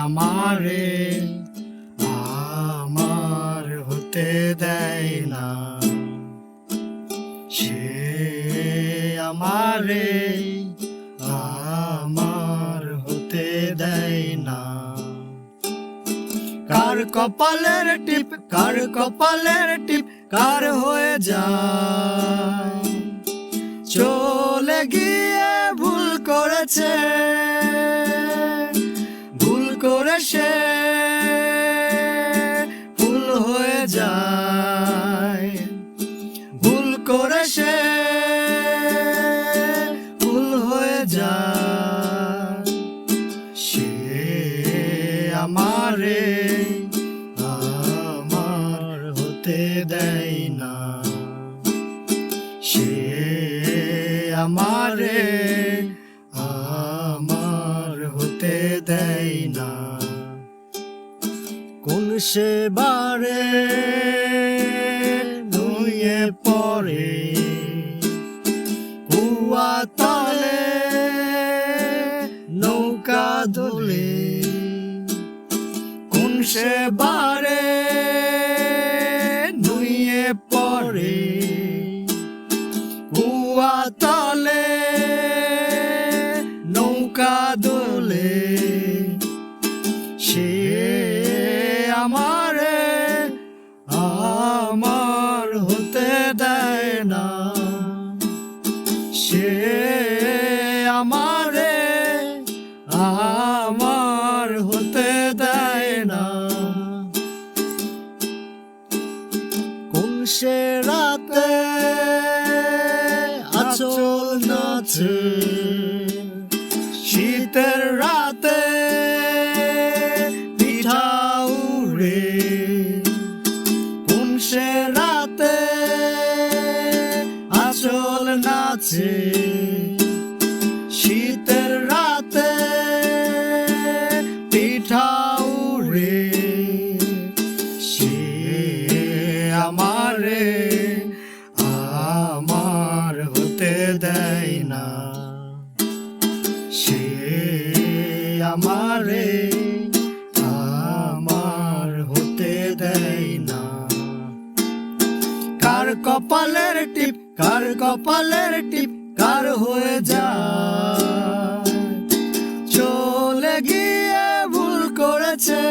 আমারে আমার হতে দেয় না, সে আমারে আমার হতে দেয় না। কার কপালের টিপ, কার কপালের টিপ কার হয়ে যায়, চলে গিয়ে ভুল করেছে, ভুল করে সে ভুল হয়ে যায়, ভুল করে সে ভুল হয়ে যায়। সে আমারে আমার হতে দেয় না, সে আমারে আমার হতে দেয় না। কোন সে বারে নুয়ে পড়ে কুয়া তলে নৌকা দোলে, কোন সে বারে নুয়ে পড়ে কুয়া তলে নৌকা দোলে। সে আমারে আমার হতে দেয় না, সে আমারে আমার হতে দেয় না। কোন সে রাতে আঁচল নাচে, শীতের রাতে পিঠা উড়ে, কোন সে রাতে আঁচল নাচে, শীতের রাতে পিঠা উড়ে। সে আমারে আমার হতে দেয় না, সে আমারে আমার হতে দেয় না। কার কপালের টিপ, কার কপালের টিপ কার হয়ে যায়, চলে গিয়ে ভুল করেছে,